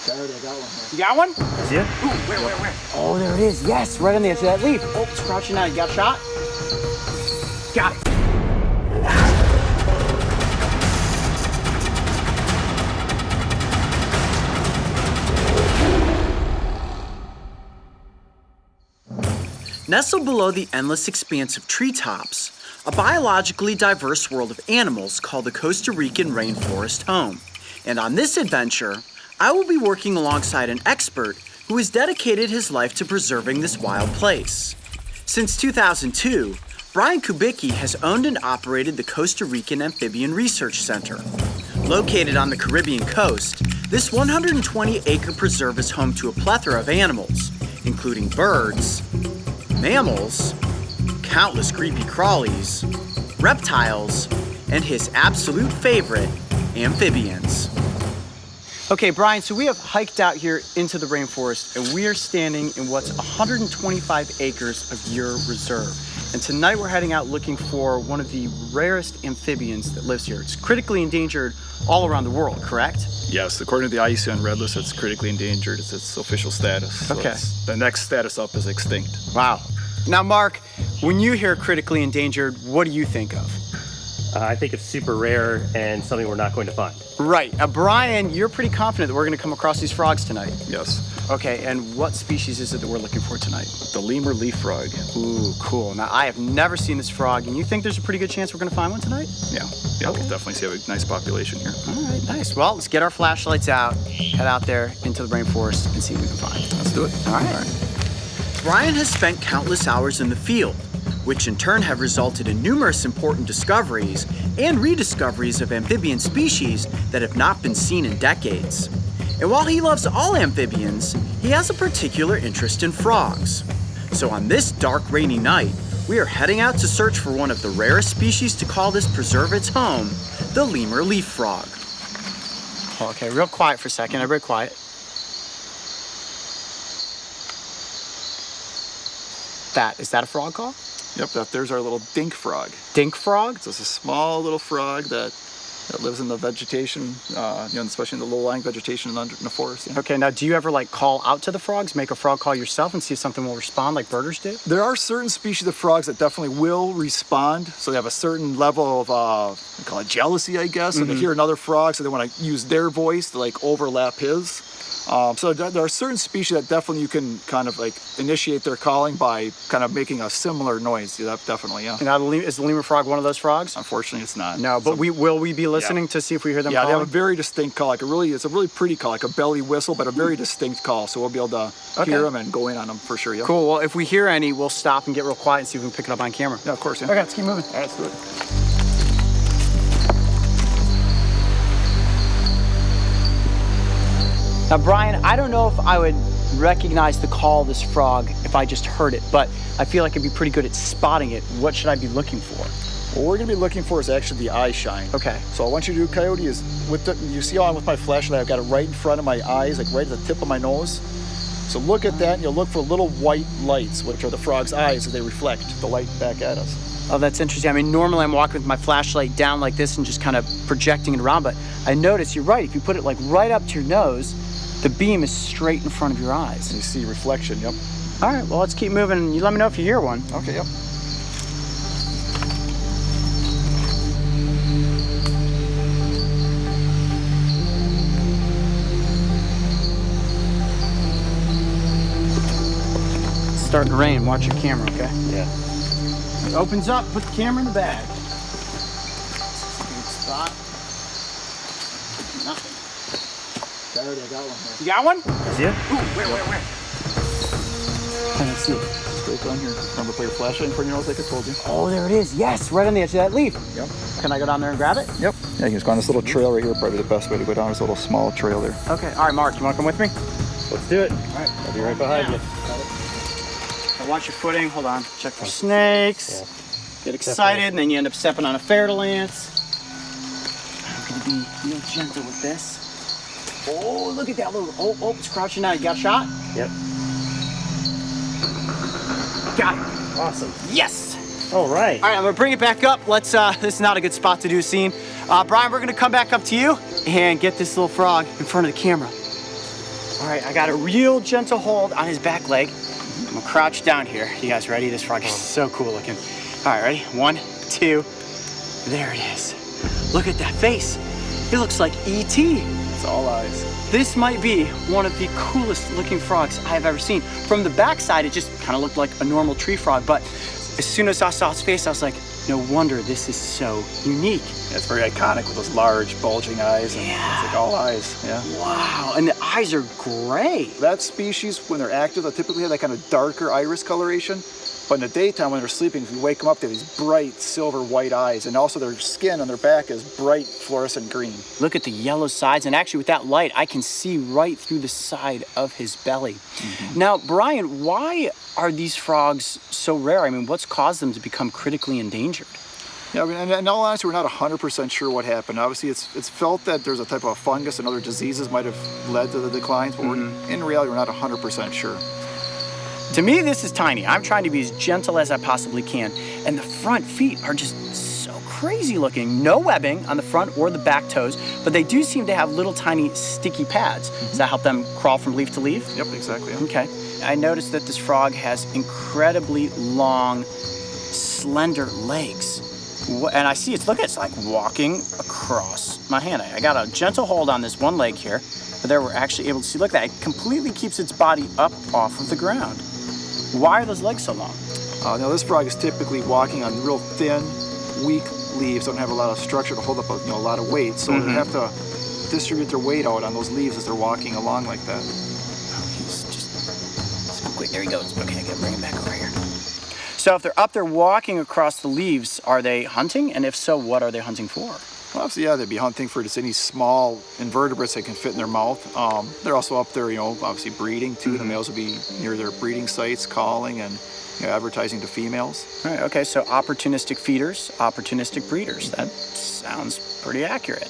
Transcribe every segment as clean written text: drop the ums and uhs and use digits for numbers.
Already, I got one here. You got one? Is it? Ooh, where? Oh, there it is. Yes, right on the edge of that leaf. Oh, it's crouching now. You got a shot? Got it. Nestled below the endless expanse of treetops, a biologically diverse world of animals called the Costa Rican rainforest home. And on this adventure, I will be working alongside an expert who has dedicated his life to preserving this wild place. Since 2002, Brian Kubicki has owned and operated the Costa Rican Amphibian Research Center. Located on the Caribbean coast, this 120-acre preserve is home to a plethora of animals, including birds, mammals, countless creepy crawlies, reptiles, and his absolute favorite, amphibians. Okay, Brian, so we have hiked out here into the rainforest and we are standing in what's 125 acres of your reserve. And tonight we're heading out looking for one of the rarest amphibians that lives here. It's critically endangered all around the world, correct? Yes, according to the IUCN Red List, it's critically endangered. It's its official status. So Okay. the next status up is extinct. Wow. Now, Mark, when you hear critically endangered, what do you think of? I think it's super rare and something we're not going to find. Right. Brian, you're pretty confident that we're going to come across these frogs tonight. Yes. Okay, and what species is it that we're looking for tonight? The Lemur Leaf Frog. Ooh, cool. Now, I have never seen this frog, and you think there's a pretty good chance we're going to find one tonight? Yeah. Yeah, we'll definitely see a nice population here. All right, nice. Well, let's get our flashlights out, head out there into the rainforest, and see what we can find. Let's do it. All right. Brian has spent countless hours in the field, which in turn have resulted in numerous important discoveries and rediscoveries of amphibian species that have not been seen in decades. And while he loves all amphibians, he has a particular interest in frogs. So on this dark, rainy night, we are heading out to search for one of the rarest species to call this preserve its home, the Lemur Leaf Frog. Okay, real quiet for a second, everybody quiet. Is that a frog call? Yep, there's our little dink frog. Dink frog? So it's a small little frog that lives in the vegetation, especially in the low-lying vegetation in the forest. Yeah. Okay, now do you ever call out to the frogs, make a frog call yourself and see if something will respond like birders do? There are certain species of frogs that definitely will respond. So they have a certain level of, we call it jealousy, I guess. So they hear another frog, so they want to use their voice to overlap his. So there are certain species that definitely you can kind of initiate their calling by kind of making a similar noise. Yeah, definitely, yeah. Now, is the lemur frog one of those frogs? Unfortunately, it's not. No, but will we be listening to see if we hear them calling? Yeah, they have a very distinct call. It's a really pretty call, like a belly whistle, but a very distinct call. So we'll be able to hear them and go in on them for sure, yeah. Cool, well, if we hear any, we'll stop and get real quiet and see if we can pick it up on camera. Yeah, of course, yeah. Okay, let's keep moving. All right, let's do it. Now, Brian, I don't know if I would recognize the call of this frog if I just heard it, but I feel like I'd be pretty good at spotting it. What should I be looking for? What we're going to be looking for is actually the eye shine. Okay. So what I want you to do, Coyote, is you see how I'm with my flashlight, I've got it right in front of my eyes, right at the tip of my nose. So look at that and you'll look for little white lights, which are the frog's eyes as they reflect the light back at us. Oh, that's interesting. I mean, normally I'm walking with my flashlight down like this and just kind of projecting it around, but I notice you're right. If you put it right up to your nose, the beam is straight in front of your eyes. And you see reflection, yep. All right, well, let's keep moving. You let me know if you hear one. Okay, yep. It's starting to rain. Watch your camera, okay? Yeah. It opens up, put the camera in the bag. Good spot. Nothing. Already, I got one here. You got one? Is it? Ooh, where? Let's see. Straight down here. Remember, put your flashlight in front of your nose like I told you. Oh, there it is. Yes, right on the edge of that leaf. Yep. Can I go down there and grab it? Yep. Yeah, you can just go on this little trail right here. Probably the best way to go down this little small trail there. Okay. All right, Mark, you want to come with me? Let's do it. All right. I'll be right behind you. Now watch your footing. Hold on. Check for snakes. Yeah. Get excited, and then you end up stepping on a fer-de-lance. I'm going to be real gentle with this. Oh, look at that little, oh, it's crouching now. You got a shot? Yep. Got it. Awesome. Yes. All right. All right, I'm gonna bring it back up. This is not a good spot to do a scene. Brian, we're gonna come back up to you and get this little frog in front of the camera. All right, I got a real gentle hold on his back leg. I'm gonna crouch down here. You guys ready? This frog is so cool looking. All right, ready? 1, 2. There it is. Look at that face. It looks like E.T. It's all eyes. This might be one of the coolest looking frogs I've ever seen. From the backside, it just kind of looked like a normal tree frog, but as soon as I saw his face, I was like, no wonder this is so unique. Yeah, it's very iconic with those large, bulging eyes. And Yeah. It's like all eyes, yeah. Wow, and the eyes are gray. That species, when they're active, they typically have that kind of darker iris coloration. But in the daytime, when they're sleeping, if you wake them up, they have these bright silver white eyes. And also their skin on their back is bright fluorescent green. Look at the yellow sides, and actually with that light, I can see right through the side of his belly. Now, Brian, why are these frogs so rare? I mean, what's caused them to become critically endangered? Yeah, I mean, and in all honesty, we're not 100% sure what happened. Obviously, it's felt that there's a type of fungus and other diseases might have led to the declines, but in reality, we're not 100% sure. To me, this is tiny. I'm trying to be as gentle as I possibly can. And the front feet are just so crazy looking. No webbing on the front or the back toes, but they do seem to have little tiny sticky pads. Does that help them crawl from leaf to leaf? Yep, exactly. Yeah. Okay. I noticed that this frog has incredibly long, slender legs. And I see it's like walking across my hand. I got a gentle hold on this one leg here, but there we're actually able to see, look at that. It completely keeps its body up off of the ground. Why are those legs so long? Now, this frog is typically walking on real thin, weak leaves. Don't have a lot of structure to hold up a lot of weight, so they have to distribute their weight out on those leaves as they're walking along like that. He's just, wait, there he goes. Okay, I gotta bring him back over here. So if they're up there walking across the leaves, are they hunting? And if so, what are they hunting for? Well, obviously, yeah, they'd be hunting for just any small invertebrates they can fit in their mouth. They're also up there, obviously breeding too. The males would be near their breeding sites, calling and advertising to females. All right, okay, so opportunistic feeders, opportunistic breeders. That sounds pretty accurate.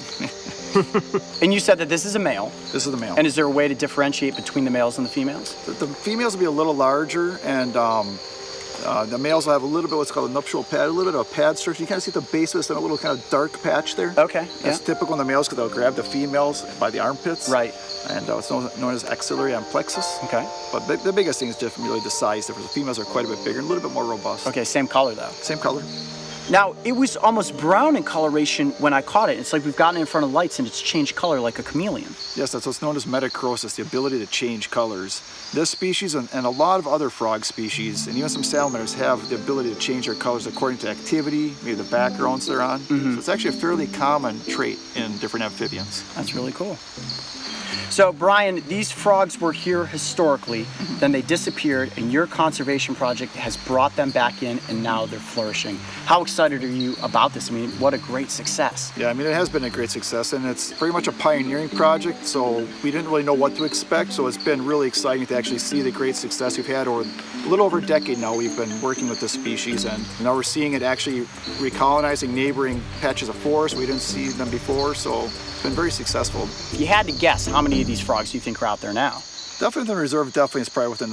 And you said that this is a male. This is the male. And is there a way to differentiate between the males and the females? The females will be a little larger, and the males will have a little bit what's called a nuptial pad, a little bit of a pad structure. You kind of see at the base of this, a little kind of dark patch there. Okay, That's typical in the males because they'll grab the females by the armpits. Right. And it's known as axillary plexus. Okay. But the biggest thing is just really the size difference. The females are quite a bit bigger and a little bit more robust. Okay, same color though. Same color. Now, it was almost brown in coloration when I caught it. It's like we've gotten it in front of lights and it's changed color like a chameleon. Yes, that's what's known as metachrosis, the ability to change colors. This species and a lot of other frog species, and even some salamanders, have the ability to change their colors according to activity, maybe the backgrounds they're on. So it's actually a fairly common trait in different amphibians. That's really cool. So, Brian, these frogs were here historically, then they disappeared, and your conservation project has brought them back in, and now they're flourishing. How excited are you about this? I mean, what a great success. Yeah, I mean, it has been a great success, and it's very much a pioneering project, so we didn't really know what to expect, so it's been really exciting to actually see the great success we've had. Over a little over a decade now, we've been working with this species, and now we're seeing it actually recolonizing neighboring patches of forest. We didn't see them before, so it's been very successful. If you had to guess, how many of these frogs do you think are out there now? Definitely the reserve definitely is probably within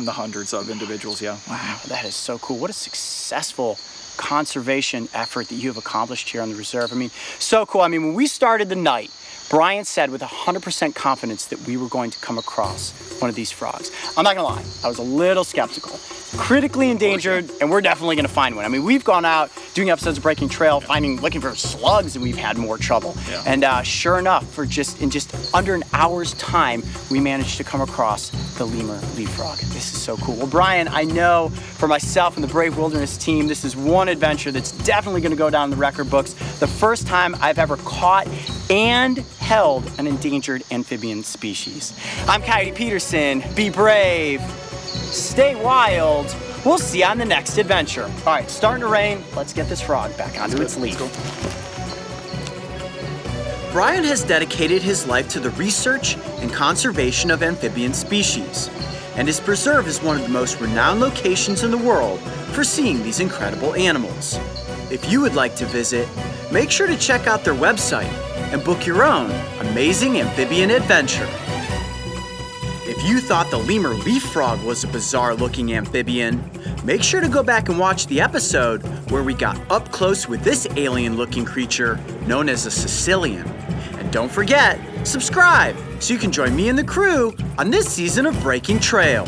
the hundreds of individuals, yeah. Wow, that is so cool. What a successful conservation effort that you have accomplished here on the reserve. I mean, so cool. I mean, when we started the night, Brian said with 100% confidence that we were going to come across one of these frogs. I'm not gonna lie, I was a little skeptical. Critically endangered, and we're definitely gonna find one. I mean, we've gone out doing episodes of Breaking Trail, looking for slugs, and we've had more trouble. Yeah. And sure enough, in just under an hour's time, we managed to come across the Lemur Leaf Frog. This is so cool. Well, Brian, I know for myself and the Brave Wilderness team, this is one adventure that's definitely gonna go down in the record books. The first time I've ever caught and held an endangered amphibian species. I'm Coyote Peterson. Be brave, stay wild. We'll see you on the next adventure. All right, it's starting to rain. Let's get this frog back onto its leaf. Brian has dedicated his life to the research and conservation of amphibian species, and his preserve is one of the most renowned locations in the world for seeing these incredible animals. If you would like to visit, make sure to check out their website and book your own amazing amphibian adventure. If you thought the Lemur Leaf Frog was a bizarre-looking amphibian, make sure to go back and watch the episode where we got up close with this alien-looking creature known as a Sicilian. And don't forget, subscribe so you can join me and the crew on this season of Breaking Trail.